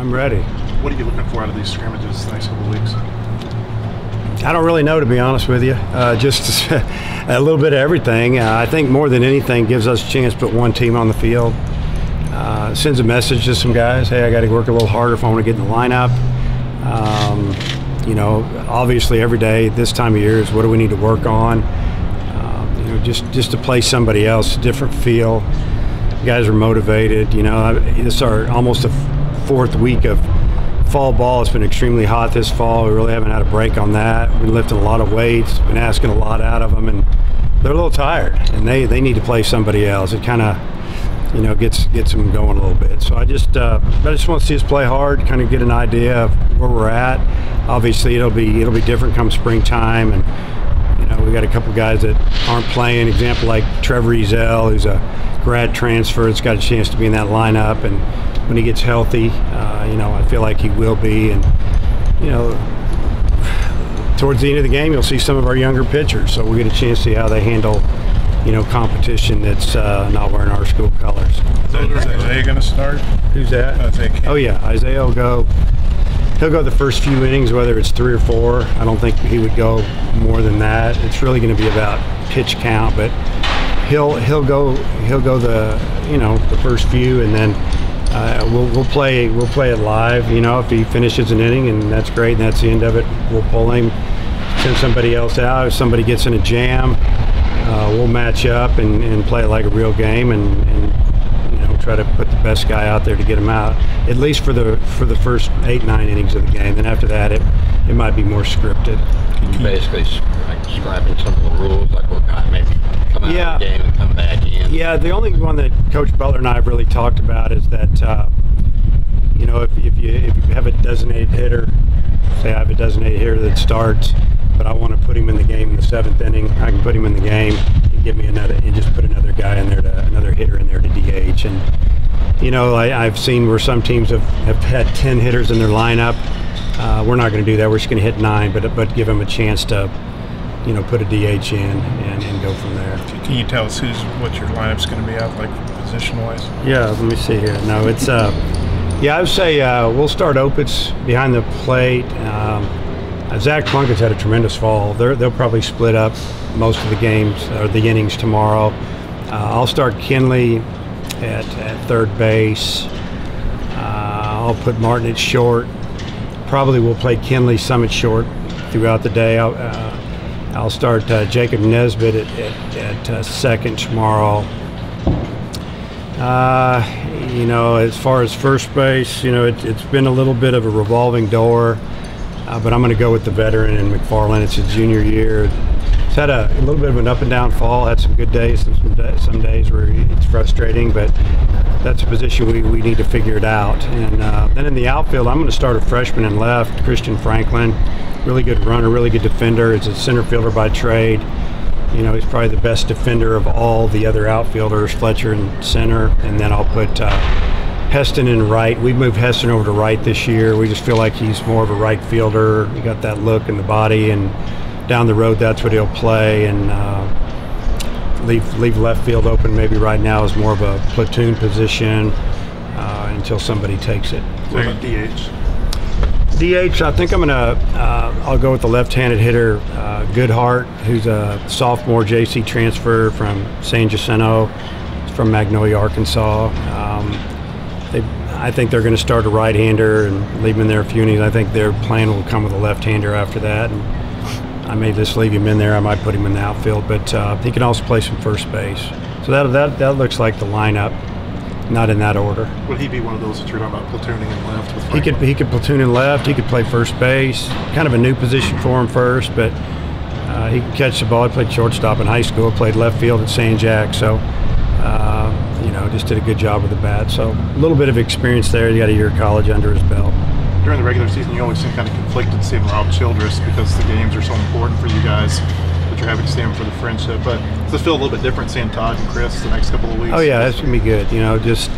I'm ready. What are you looking for out of these scrimmages the next couple of weeks? I don't really know, to be honest with you. Just a little bit of everything. I think more than anything gives us a chance to put one team on the field. Sends a message to some guys, hey, I got to work a little harder if I want to get in the lineup. You know, obviously every day this time of year is what do we need to work on. You know, just to play somebody else, different feel. Guys are motivated. You know, this is our almost a fourth week of fall ball. It's been extremely hot this fall. We really haven't had a break on that. We've been lifting a lot of weights, been asking a lot out of them, and they're a little tired, and they need to play somebody else. It kind of, you know, gets them going a little bit. So I just want to see us play hard, kind of get an idea of where we're at. Obviously, it'll be different come springtime, and you know, we got a couple guys that aren't playing. Example like Trevor Ezel, who's a grad transfer, that's got a chance to be in that lineup, and when he gets healthy, you know, I feel like he will be. And you know, towards the end of the game, you'll see some of our younger pitchers, so we get a chance to see how they handle, you know, competition that's not wearing our school colors. Is Isaiah going to start? Who's that? Oh yeah, Isaiah will go. He'll go the first few innings, whether it's 3 or 4. I don't think he would go more than that. It's really going to be about pitch count, but he'll go the, you know, the first few, and then we'll play it live. You know, if he finishes an inning and that's great and that's the end of it, we'll pull him, send somebody else out. If somebody gets in a jam, we'll match up and play it like a real game, and you know, try to put the best guy out there to get him out, at least for the first 8-9 innings of the game. Then after that, it might be more scripted. Can you basically like scrapping some of the rules, like what guy maybe come out of the game and come back in? Yeah, the only one that Coach Butler and I have really talked about is that you know, if you have a designated hitter, say I have a designated hitter that starts, but I want to put him in the game in the 7th inning, I can put him in the game and give me another, and just put another guy in there, another hitter in there to DH. And you know, I've seen where some teams have had 10 hitters in their lineup. We're not going to do that. We're just going to hit 9, but give them a chance to, you know, put a DH in and go from there. Can you tell us what your lineup's going to be out like position-wise? Yeah, let me see here. No, it's yeah, I would say we'll start Opitz behind the plate. Zach Plunkett's had a tremendous fall. They'll probably split up most of the games or the innings tomorrow. I'll start Kinley at third base. I'll put Martin at short. Probably we'll play Kinley some at short throughout the day. I'll start Jacob Nesbitt at second tomorrow. You know, as far as first base, you know, it's been a little bit of a revolving door, but I'm going to go with the veteran in McFarland. It's his junior year. He's had a little bit of an up and down fall, had some good days, some days where it's frustrating, but that's a position we need to figure it out. And then in the outfield, I'm going to start a freshman in left, Christian Franklin. Really good runner, really good defender. He's a center fielder by trade. You know, he's probably the best defender of all the other outfielders, Fletcher in center, and then I'll put Heston in right. We've moved Heston over to right this year. We just feel like he's more of a right fielder. He got that look in the body, and down the road, that's what he'll play. And leave left field open maybe right now is more of a platoon position until somebody takes it. What about DH? DH, I think I'll go with the left-handed hitter, Goodhart, who's a sophomore JC transfer from San Jacinto, from Magnolia, Arkansas. I think they're going to start a right-hander and leave him in there a few innings. I think their plan will come with a left-hander after that. And I may just leave him in there. I might put him in the outfield, but he can also play some first base. So that looks like the lineup, not in that order. Would he be one of those that you're talking about platooning in left with Franklin? He could platoon in left. He could play first base. Kind of a new position for him first, but he can catch the ball. He played shortstop in high school. Played left field at San Jack. So you know, just did a good job with the bat. So a little bit of experience there. He got a year of college under his belt. During the regular season, you always seem kind of conflicted seeing Rob Childress because the games are so important for you guys that you're having to see him for the friendship. But does it feel a little bit different seeing Todd and Chris the next couple of weeks? Oh yeah, that's gonna be good. You know, just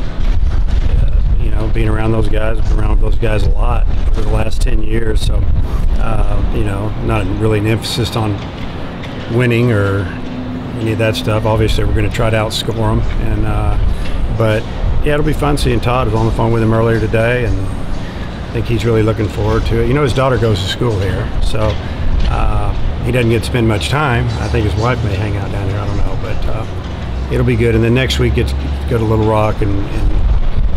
you know, being around those guys, been around those guys a lot over the last 10 years. So you know, not really an emphasis on winning or any of that stuff. Obviously, we're going to try to outscore them, and but yeah, it'll be fun seeing Todd. I was on the phone with him earlier today, and think he's really looking forward to it. You know, his daughter goes to school here, so he doesn't get to spend much time. I think his wife may hang out down here, I don't know, but it'll be good. And then next week gets to go to Little Rock and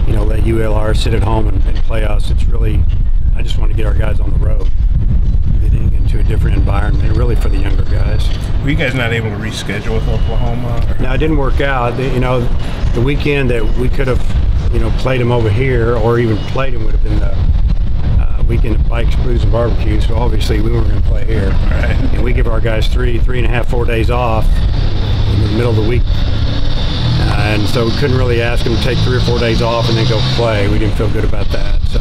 you know, let ULR sit at home and play us. It's really, I just want to get our guys on the road, getting into a different environment, really for the younger guys. Were you guys not able to reschedule with Oklahoma? Or? No, it didn't work out. You know, the weekend that we could have, you know, played them over here or even played them would have been the weekend of Bikes, Blues, and Barbecue. So obviously we weren't going to play here. Right. And we give our guys 3.5, 4 days off in the middle of the week. And so we couldn't really ask them to take 3 or 4 days off and then go play. We didn't feel good about that. So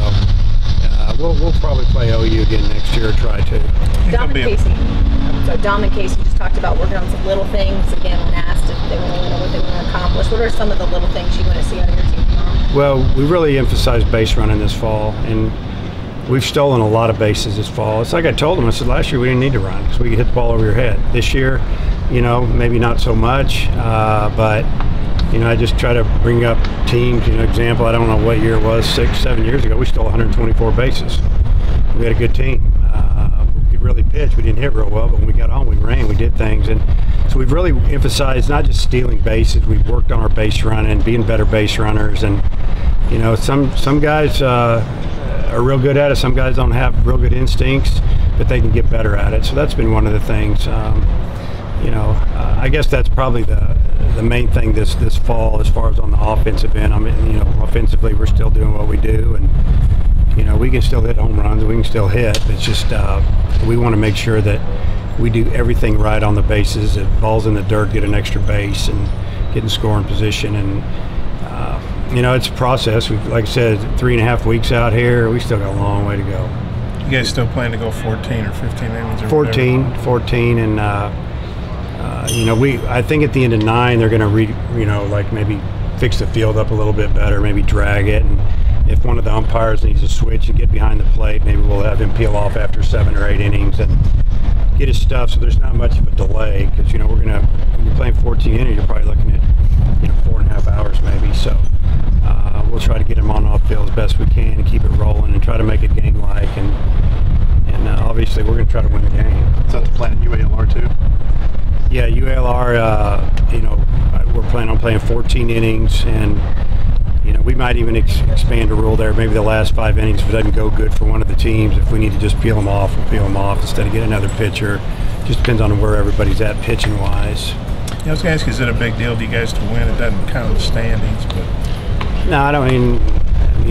we'll probably play OU again next year or try to. Dom and Casey. So Dom and Casey just talked about working on some little things. Again, when asked if they want to know what they want to accomplish, what are some of the little things you want to see out of your team tomorrow? Well, we really emphasized base running this fall, and we've stolen a lot of bases this fall. It's like I told them, I said last year we didn't need to run because we could hit the ball over your head. This year, you know, maybe not so much, but you know, I just try to bring up teams. You know, example, I don't know what year it was, 6, 7 years ago, we stole 124 bases. We had a good team. We could really pitch. We didn't hit real well, but when we got on, we ran, we did things. And so we've really emphasized not just stealing bases, we've worked on our base running, being better base runners. And, you know, some guys are real good at it. Some guys don't have real good instincts, but they can get better at it. So that's been one of the things. You know, I guess that's probably the main thing this fall as far as on the offensive end. I mean, you know, offensively we're still doing what we do, and you know, we can still hit home runs, we can still hit. It's just we want to make sure that we do everything right on the bases. If balls in the dirt, get an extra base and get in scoring position. And you know, it's a process. We've, like I said, 3.5 weeks out here. We still got a long way to go. You guys still plan to go 14 or 15 innings? Or 14, and you know, I think at the end of 9 they're going to you know, like maybe fix the field up a little bit better, maybe drag it, and if one of the umpires needs to switch and get behind the plate, maybe we'll have him peel off after 7 or 8 innings and get his stuff, so there's not much of a delay, because you know, when you're playing 14 innings, you're probably looking at, you know, 4.5 hours maybe. So we'll try to get him on off field as best we can and keep it rolling and try to make it game-like, and obviously we're going to try to win the game. Is that the plan in UALR too? Yeah, UALR, you know, we're planning on playing 14 innings, and you know, we might even expand a rule there. Maybe the last 5 innings, if it doesn't go good for one of the teams, if we need to just peel them off, we'll peel them off instead of get another pitcher. Just depends on where everybody's at pitching-wise. Yeah, I was going to ask, is it a big deal to you guys to win? It doesn't count the standings, but... No, I mean,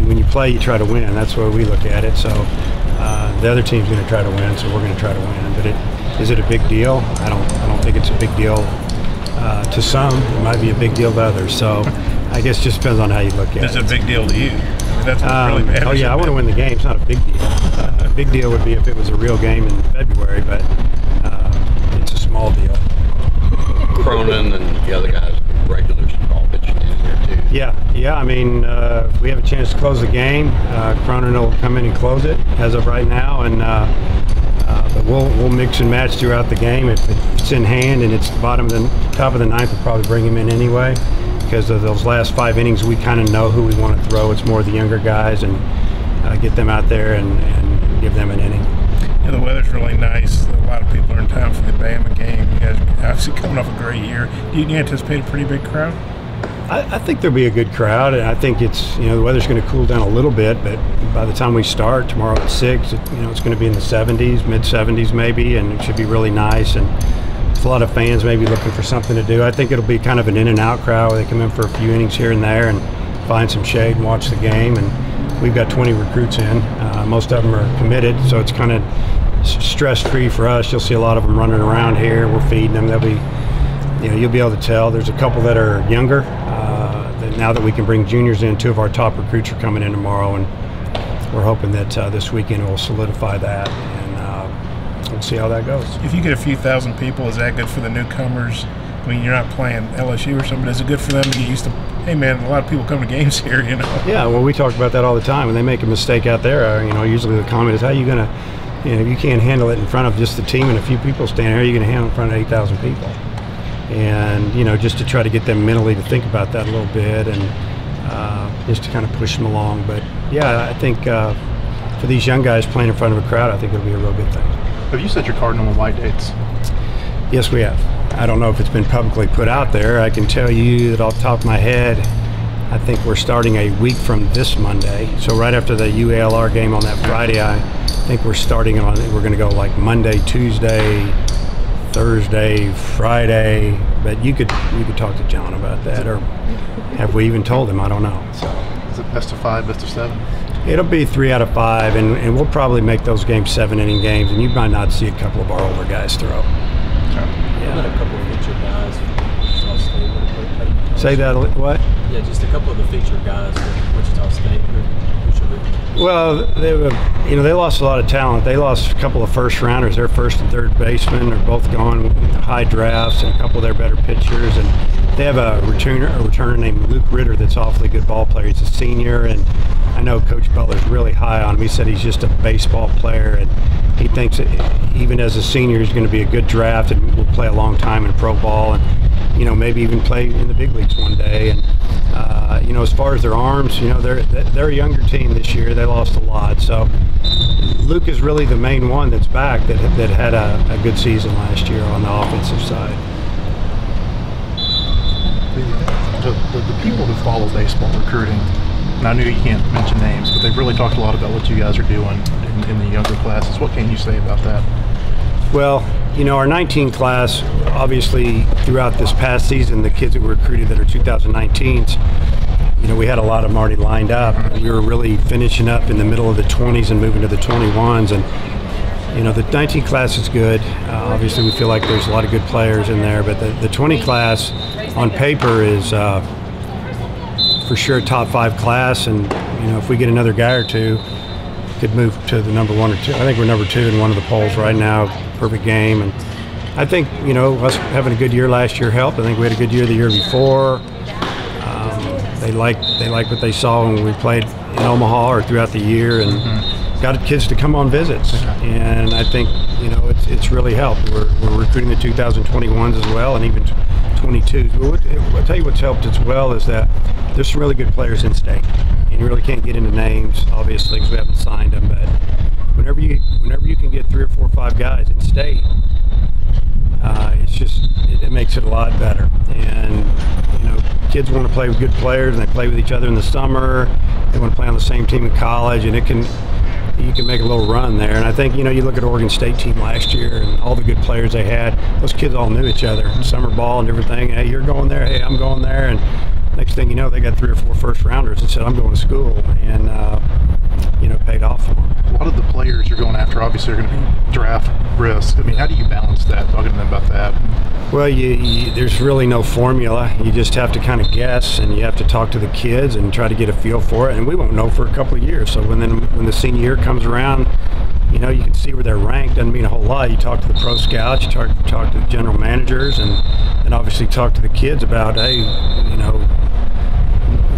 when you play, you try to win. That's where we look at it. So the other team's going to try to win, so we're going to try to win. But is it a big deal? I don't think it's a big deal to some. It might be a big deal to others. So I guess it just depends on how you look at it. Is it a big deal to you? I mean, that's what really matters. Oh yeah, I want to win the game. It's not a big deal. A big deal would be if it was a real game in February, but it's a small deal. Cronin and the other guys, regulars, all pitching in here too. Yeah. I mean, if we have a chance to close the game, Cronin will come in and close it as of right now, and but we'll mix and match throughout the game. If it's in hand and it's the top of the 9th, we'll probably bring him in anyway, because of those last 5 innings, we kind of know who we want to throw. It's more the younger guys, and get them out there and give them an inning. Yeah, the weather's really nice. A lot of people are in town for the Bama game. You guys are obviously coming off a great year. Do you anticipate a pretty big crowd? I think there'll be a good crowd, and I think it's, you know, the weather's going to cool down a little bit, but by the time we start tomorrow at 6, you know, it's going to be in the 70s, mid-70s maybe, and it should be really nice. And there's a lot of fans maybe looking for something to do. I think it'll be kind of an in-and-out crowd where they come in for a few innings here and there and find some shade and watch the game. And we've got 20 recruits in. Most of them are committed, so it's kind of stress-free for us. You'll see a lot of them running around here. We're feeding them. They'll be, you know, you'll be able to tell. There's a couple that are younger. Now that we can bring juniors in, 2 of our top recruits are coming in tomorrow, and we're hoping that this weekend will solidify that, and we'll see how that goes. If you get a few thousand people, is that good for the newcomers? I mean, you're not playing LSU or something, but is it good for them to get used to, hey man, a lot of people come to games here, you know? Yeah, well, we talk about that all the time. When they make a mistake out there, you know, usually the comment is, how are you going to, you know, if you can't handle it in front of just the team and a few people standing there, you're going to handle it in front of 8,000 people. And, you know, just to try to get them mentally to think about that a little bit, and just to kind of push them along. But yeah, I think for these young guys playing in front of a crowd, I think it'll be a real good thing. Have you set your cardinal and white dates? Yes, we have. I don't know if it's been publicly put out there. I can tell you that off the top of my head, I think we're starting a week from this Monday. So right after the UALR game on that Friday, I think we're starting on, we're going to go like Monday, Tuesday, Thursday, Friday. But you could talk to John about that, or have we even told him? I don't know. So is it best of 5, best of 7? it'll be 3 out of 5, and we'll probably make those games 7-inning games, and you might not see a couple of our older guys throw. What about a couple of featured guys from Wichita State? Say that, what? Yeah, just a couple of the featured guys from Wichita State. Who should we? Well, they lost a lot of talent. They lost a couple of first rounders. Their first and third basemen are both gone, high drafts, and a couple of their better pitchers. And they have a returner named Luke Ritter that's awfully good ball player. He's a senior, and I know Coach Butler's really high on him. He said he's just a baseball player, and he thinks that even as a senior, he's going to be a good draft and will play a long time in pro ball, and maybe even play in the big leagues one day. And as far as their arms, they're a younger team this year. They lost a lot, so Luke is really the main one that's back that had a good season last year on the offensive side. The people who follow baseball recruiting, and I knew you can't mention names, but they've really talked a lot about what you guys are doing in the younger classes. What can you say about that? Well, our 19 class, obviously throughout this past season, the kids that were recruited that are 2019s, we had a lot of them already lined up. We were really finishing up in the middle of the 20s and moving to the 21s, and the 19 class is good. Obviously we feel like there's a lot of good players in there, but the 20 class on paper is for sure top 5 class, and if we get another guy or two, could move to the number 1 or 2. I think we're number 2 in one of the polls right now. Perfect game, and I think us having a good year last year helped. I think we had a good year the year before. They like what they saw when we played in Omaha or throughout the year, and got kids to come on visits. And I think it's really helped. We're recruiting the 2021s as well, and even 22s. I'll tell you what's helped as well is that there's some really good players in state. And you really can't get into names, obviously, because we haven't signed them. But whenever you can get 3 or 4 or 5 guys in state, it makes it a lot better. And kids want to play with good players, and they play with each other in the summer. They want to play on the same team in college, and you can make a little run there. And I think you look at Oregon State team last year and all the good players they had. Those kids all knew each other, summer ball and everything. Hey, you're going there. Hey, I'm going there. And next thing you know, they got 3 or 4 first rounders and said, I'm going to school, and paid off for them. A lot of the players you're going after obviously are going to be draft risk. I mean, how do you balance that? Talking to them about that. Well, there's really no formula. You just have to kind of guess, and you have to talk to the kids and try to get a feel for it. And we won't know for a couple of years. So when the senior year comes around, you can see where they're ranked. Doesn't mean a whole lot. You talk to the pro scouts, you talk to the general managers, and obviously talk to the kids about, hey,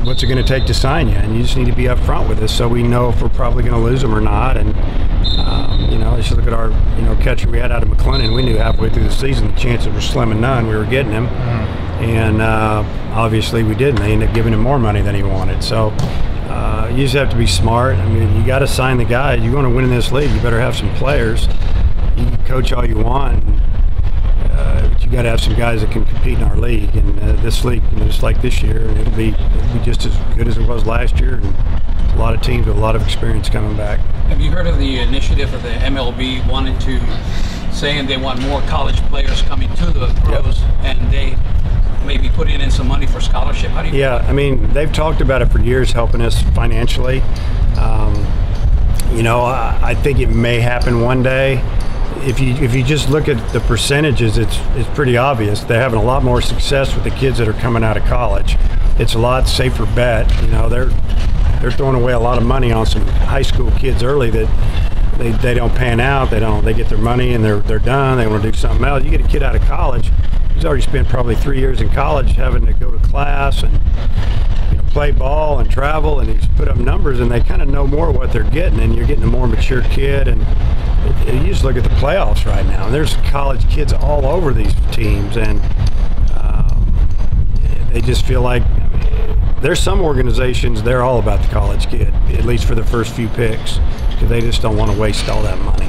what's it going to take to sign you? And you just need to be up front with us so we know if we're probably going to lose them or not. And just look at our catcher we had out of McLennan. We knew halfway through the season the chances were slim and none. We were getting him, and obviously we didn't. They ended up giving him more money than he wanted. So you just have to be smart. I mean, you got to sign the guy. You're going to win in this league. You better have some players. You can coach all you want, but you got to have some guys that can compete in our league. And this league, just like this year, and it'll be just as good as it was last year. And a lot of teams with a lot of experience coming back. Have you heard of the initiative of the MLB saying they want more college players coming to the pros, and they maybe putting in some money for scholarship? How do you? Yeah, I mean, they've talked about it for years, helping us financially. I think it may happen one day. If you just look at the percentages, it's pretty obvious. They're having a lot more success with the kids that are coming out of college. It's a lot safer bet. They're throwing away a lot of money on some high school kids early that they don't pan out. They get their money and they're done. They want to do something else. You get a kid out of college, he's already spent probably 3 years in college having to go to class and play ball and travel, and he's put up numbers, and they kind of know more what they're getting, and you're getting a more mature kid. And you just look at the playoffs right now, and there's college kids all over these teams, and they just feel like there's some organizations, they're all about the college kid, at least for the first few picks. because they just don't want to waste all that money.